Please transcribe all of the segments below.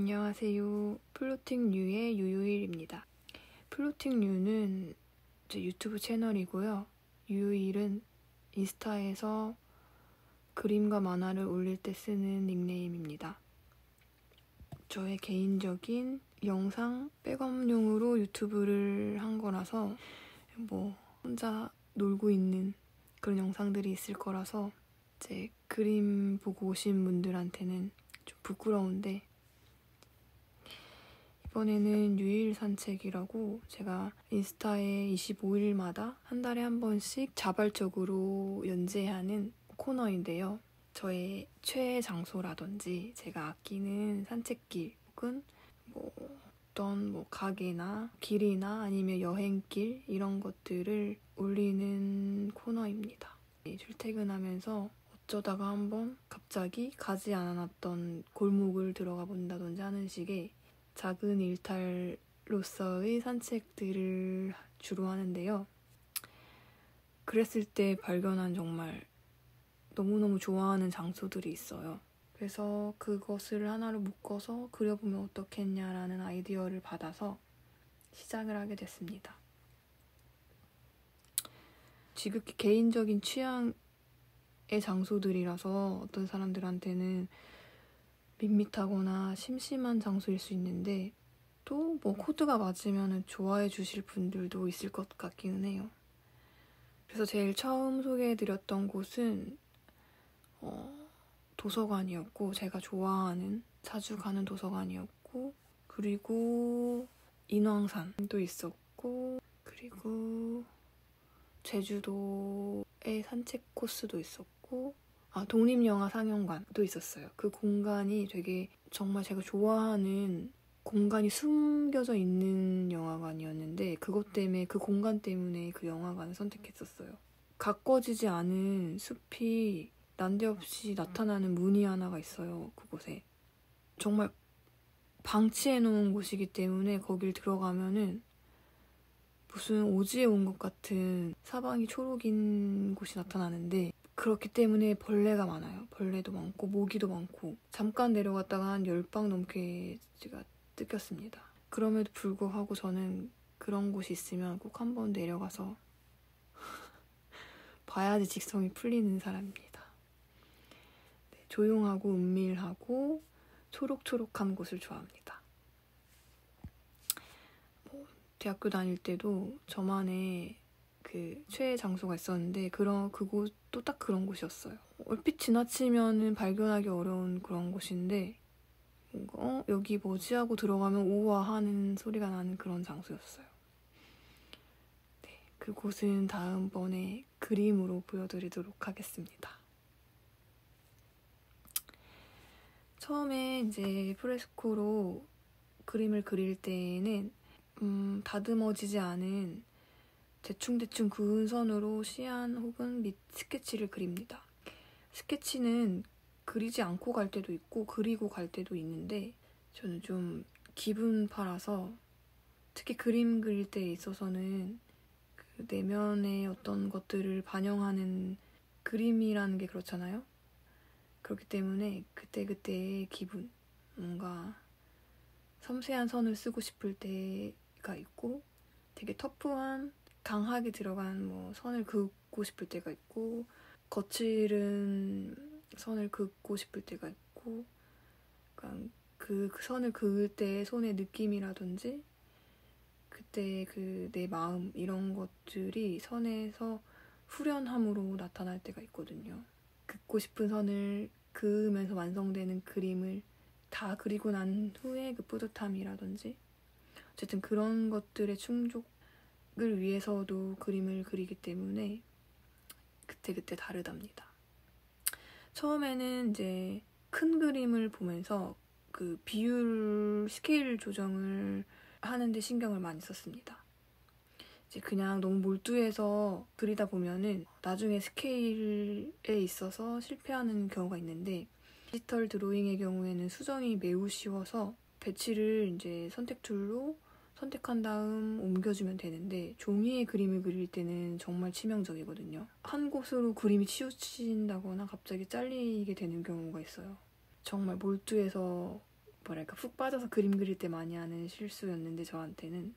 안녕하세요. 플로팅뉴의 유유일입니다. 플로팅뉴는 제 유튜브 채널이고요. 유유일은 인스타에서 그림과 만화를 올릴 때 쓰는 닉네임입니다. 저의 개인적인 영상 백업용으로 유튜브를 한 거라서 혼자 놀고 있는 그런 영상들이 있을 거라서 이제 그림 보고 오신 분들한테는 좀 부끄러운데, 이번에는 유일 산책이라고 제가 인스타에 25일마다 한 달에 한 번씩 자발적으로 연재하는 코너인데요. 저의 최애 장소라든지 제가 아끼는 산책길 혹은 어떤 가게나 길이나 아니면 여행길 이런 것들을 올리는 코너입니다. 출퇴근하면서 어쩌다가 한번 갑자기 가지 않았던 골목을 들어가 본다든지 하는 식의 작은 일탈로서의 산책들을 주로 하는데요. 그랬을 때 발견한 정말 너무너무 좋아하는 장소들이 있어요. 그래서 그것을 하나로 묶어서 그려보면 어떻겠냐라는 아이디어를 받아서 시작을 하게 됐습니다. 지극히 개인적인 취향의 장소들이라서 어떤 사람들한테는 밋밋하거나 심심한 장소일 수 있는데, 또 코드가 맞으면 좋아해 주실 분들도 있을 것 같기는 해요. 그래서 제일 처음 소개해드렸던 곳은 도서관이었고, 제가 좋아하는 자주 가는 도서관이었고, 그리고 인왕산도 있었고, 그리고 제주도의 산책 코스도 있었고, 독립영화 상영관도 있었어요. 그 공간이 되게 정말 제가 좋아하는 공간이 숨겨져 있는 영화관이었는데, 그것 때문에, 그 공간 때문에 그 영화관을 선택했었어요. 가꿔지지 않은 숲이 난데없이 나타나는 문이 하나가 있어요, 그곳에. 정말 방치해놓은 곳이기 때문에 거길 들어가면은 무슨 오지에 온 것 같은 사방이 초록인 곳이 나타나는데, 그렇기 때문에 벌레가 많아요. 벌레도 많고 모기도 많고, 잠깐 내려갔다가 한 10방 넘게 제가 뜯겼습니다. 그럼에도 불구하고 저는 그런 곳이 있으면 꼭 한번 내려가서 봐야지 직성이 풀리는 사람입니다. 네, 조용하고 은밀하고 초록초록한 곳을 좋아합니다. 대학교 다닐 때도 저만의 그 최애 장소가 있었는데, 그곳도 딱 그런 곳이었어요. 얼핏 지나치면은 발견하기 어려운 그런 곳인데, 뭔가 여기 뭐지 하고 들어가면 우와 하는 소리가 나는 그런 장소였어요. 네, 그곳은 다음번에 그림으로 보여드리도록 하겠습니다. 처음에 이제 프레스코로 그림을 그릴 때에는 다듬어지지 않은 대충대충 그은 선으로 시안 혹은 밑 스케치를 그립니다. 스케치는 그리지 않고 갈 때도 있고 그리고 갈 때도 있는데, 저는 좀 기분 팔아서, 특히 그림 그릴 때 있어서는 그 내면의 어떤 것들을 반영하는 그림이라는 게 그렇잖아요. 그렇기 때문에 그때그때의 기분, 뭔가 섬세한 선을 쓰고 싶을 때가 있고, 되게 터프한 강하게 들어간 선을 긋고 싶을 때가 있고, 거칠은 선을 긋고 싶을 때가 있고, 그러니까 그 선을 그을 때의 손의 느낌이라든지 그때 그 내 마음, 이런 것들이 선에서 후련함으로 나타날 때가 있거든요. 긋고 싶은 선을 그으면서 완성되는 그림을 다 그리고 난 후에 그 뿌듯함이라든지, 어쨌든 그런 것들의 충족을 위해서도 그림을 그리기 때문에 그때그때 다르답니다. 처음에는 이제 큰 그림을 보면서 그 비율, 스케일 조정을 하는데 신경을 많이 썼습니다. 이제 그냥 너무 몰두해서 그리다 보면은 나중에 스케일에 있어서 실패하는 경우가 있는데, 디지털 드로잉의 경우에는 수정이 매우 쉬워서 배치를 이제 선택 툴로 선택한 다음 옮겨주면 되는데, 종이에 그림을 그릴 때는 정말 치명적이거든요. 한 곳으로 그림이 치우친다거나 갑자기 잘리게 되는 경우가 있어요. 정말 몰두해서 뭐랄까 푹 빠져서 그림 그릴 때 많이 하는 실수였는데 저한테는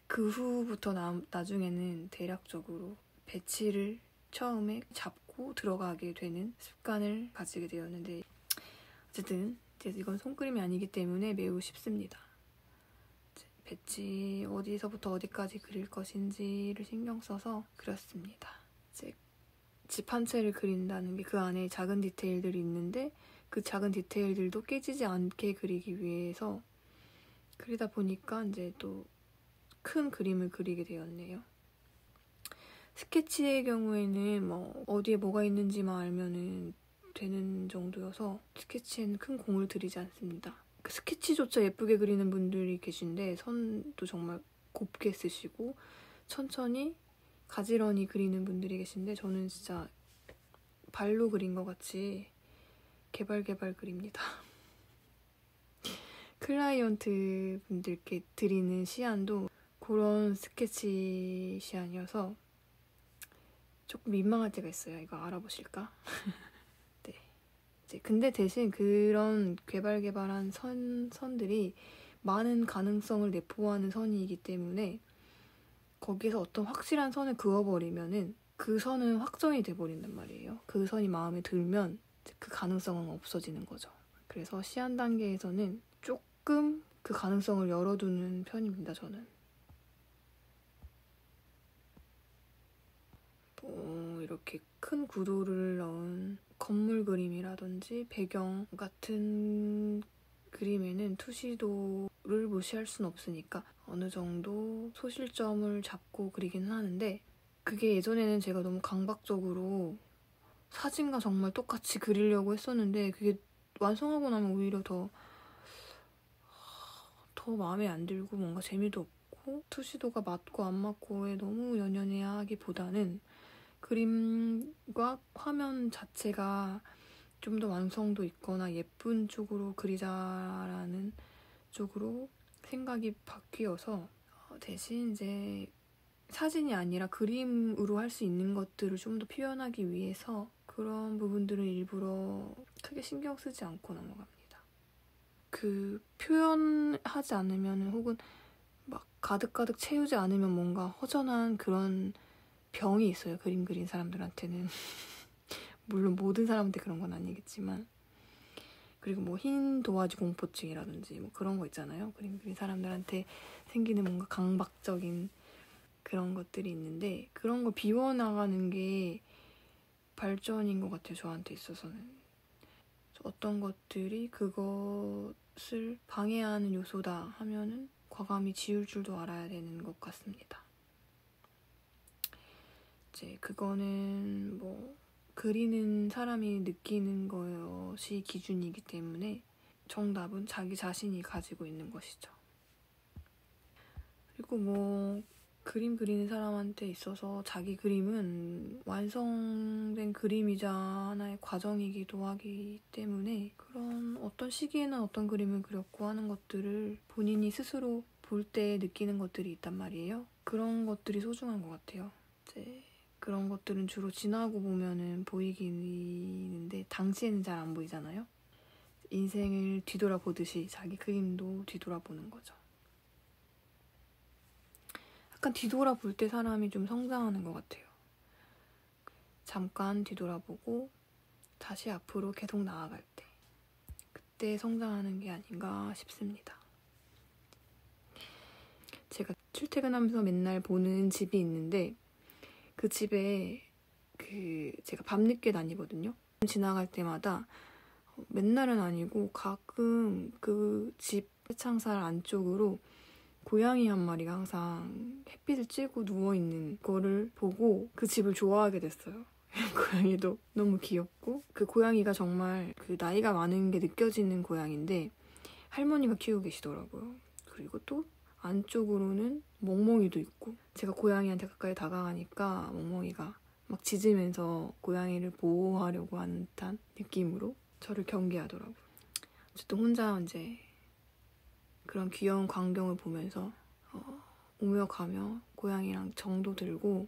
그 후부터 나중에는 대략적으로 배치를 처음에 잡고 들어가게 되는 습관을 가지게 되었는데 어쨌든 이제 이건 손그림이 아니기 때문에 매우 쉽습니다. 배치 어디서부터 어디까지 그릴 것인지를 신경 써서 그렸습니다. 이제 집 한 채를 그린다는 게 그 안에 작은 디테일들이 있는데 그 작은 디테일들도 깨지지 않게 그리기 위해서 그리다 보니까 이제 또 큰 그림을 그리게 되었네요. 스케치의 경우에는 뭐 어디에 뭐가 있는지만 알면은 되는 정도여서 스케치에는 큰 공을 들이지 않습니다. 그 스케치조차 예쁘게 그리는 분들이 계신데 선도 정말 곱게 쓰시고 천천히 가지런히 그리는 분들이 계신데 저는 진짜 발로 그린 것 같이 개발 그립니다. 클라이언트 분들께 드리는 시안도 그런 스케치 시안이어서 조금 민망할 때가 있어요. 이거 알아보실까? 네. 근데 대신 그런 개발한 선들이 많은 가능성을 내포하는 선이기 때문에 거기서 어떤 확실한 선을 그어버리면은 그 선은 확정이 돼버린단 말이에요. 그 선이 마음에 들면 그 가능성은 없어지는 거죠. 그래서 시안 단계에서는 조금 그 가능성을 열어두는 편입니다, 저는. 이렇게 큰 구도를 넣은 건물 그림이라든지 배경 같은 그림에는 투시도를 무시할 순 없으니까 어느 정도 소실점을 잡고 그리긴 하는데 그게 예전에는 제가 너무 강박적으로 사진과 정말 똑같이 그리려고 했었는데 그게 완성하고 나면 오히려 더 마음에 안 들고 뭔가 재미도 없고 투시도가 맞고 안 맞고에 너무 연연해야 하기보다는 그림과 화면 자체가 좀 더 완성도 있거나 예쁜 쪽으로 그리자라는 쪽으로 생각이 바뀌어서 대신 이제 사진이 아니라 그림으로 할 수 있는 것들을 좀 더 표현하기 위해서 그런 부분들은 일부러 크게 신경 쓰지 않고 넘어갑니다. 그 표현하지 않으면 혹은 막 가득 채우지 않으면 뭔가 허전한 그런 병이 있어요. 그림 그린 사람들한테는. 물론 모든 사람한테 그런 건 아니겠지만 그리고 뭐 흰 도화지 공포증이라든지 뭐 그런 거 있잖아요. 그림 그린 사람들한테 생기는 뭔가 강박적인 그런 것들이 있는데 그런 거 비워나가는 게 발전인 것 같아요. 저한테 있어서는. 어떤 것들이 그것을 방해하는 요소다 하면은 과감히 지울 줄도 알아야 되는 것 같습니다. 이제 그거는 뭐 그리는 사람이 느끼는 것이 기준이기 때문에 정답은 자기 자신이 가지고 있는 것이죠. 그리고 뭐 그림 그리는 사람한테 있어서 자기 그림은 완성된 그림이자 하나의 과정이기도 하기 때문에 그런 어떤 시기에는 어떤 그림을 그렸고 하는 것들을 본인이 스스로 볼 때 느끼는 것들이 있단 말이에요. 그런 것들이 소중한 것 같아요. 이제 그런 것들은 주로 지나고 보면은 보이기는데 당시에는 잘 안 보이잖아요. 인생을 뒤돌아보듯이 자기 그림도 뒤돌아보는 거죠. 약간 뒤돌아볼 때 사람이 좀 성장하는 것 같아요. 잠깐 뒤돌아보고 다시 앞으로 계속 나아갈 때 그때 성장하는 게 아닌가 싶습니다. 제가 출퇴근하면서 맨날 보는 집이 있는데 그 집에 제가 밤늦게 다니거든요. 지나갈 때마다 맨날은 아니고 가끔 그 집 창살 안쪽으로 고양이 한 마리가 항상 햇빛을 쬐고 누워있는 거를 보고 그 집을 좋아하게 됐어요. 고양이도 너무 귀엽고 그 고양이가 정말 그 나이가 많은 게 느껴지는 고양인데 할머니가 키우고 계시더라고요. 그리고 또 안쪽으로는 멍멍이도 있고 제가 고양이한테 가까이 다가가니까 멍멍이가 막 짖으면서 고양이를 보호하려고 하는 듯한 느낌으로 저를 경계하더라고요. 어쨌든 혼자 이제 그런 귀여운 광경을 보면서 오며 가며 고양이랑 정도 들고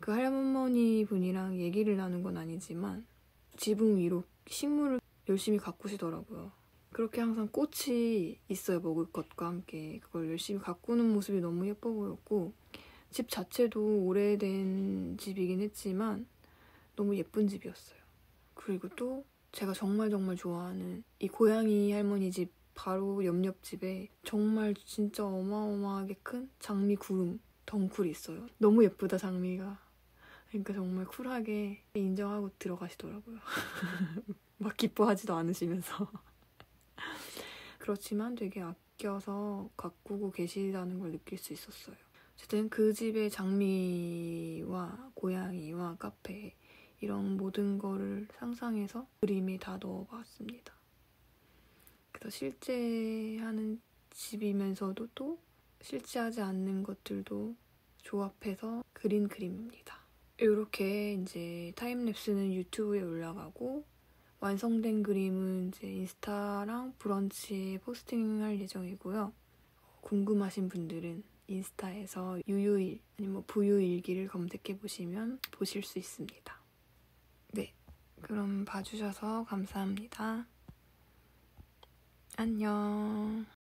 그 할머니 분이랑 얘기를 나눈 건 아니지만 지붕 위로 식물을 열심히 가꾸시더라고요. 그렇게 항상 꽃이 있어요. 먹을 것과 함께. 그걸 열심히 가꾸는 모습이 너무 예뻐 보였고 집 자체도 오래된 집이긴 했지만 너무 예쁜 집이었어요. 그리고 또 제가 정말 좋아하는 이 고양이 할머니 집 바로 옆집에 정말 진짜 어마어마하게 큰 장미 구름 덩쿨이 있어요. 너무 예쁘다 장미가. 그러니까 정말 쿨하게 인정하고 들어가시더라고요. 막 기뻐하지도 않으시면서. 그렇지만 되게 아껴서 가꾸고 계시다는 걸 느낄 수 있었어요. 어쨌든 그 집의 장미와 고양이와 카페 이런 모든 거를 상상해서 그림에 다 넣어봤습니다. 그래서 실제 하는 집이면서도 또 실제 하지 않는 것들도 조합해서 그린 그림입니다. 이렇게 이제 타임랩스는 유튜브에 올라가고 완성된 그림은 이제 인스타랑 브런치에 포스팅할 예정이고요. 궁금하신 분들은 인스타에서 유유일 아니면 부유일기를 검색해보시면 보실 수 있습니다. 네, 그럼 봐주셔서 감사합니다. 안녕.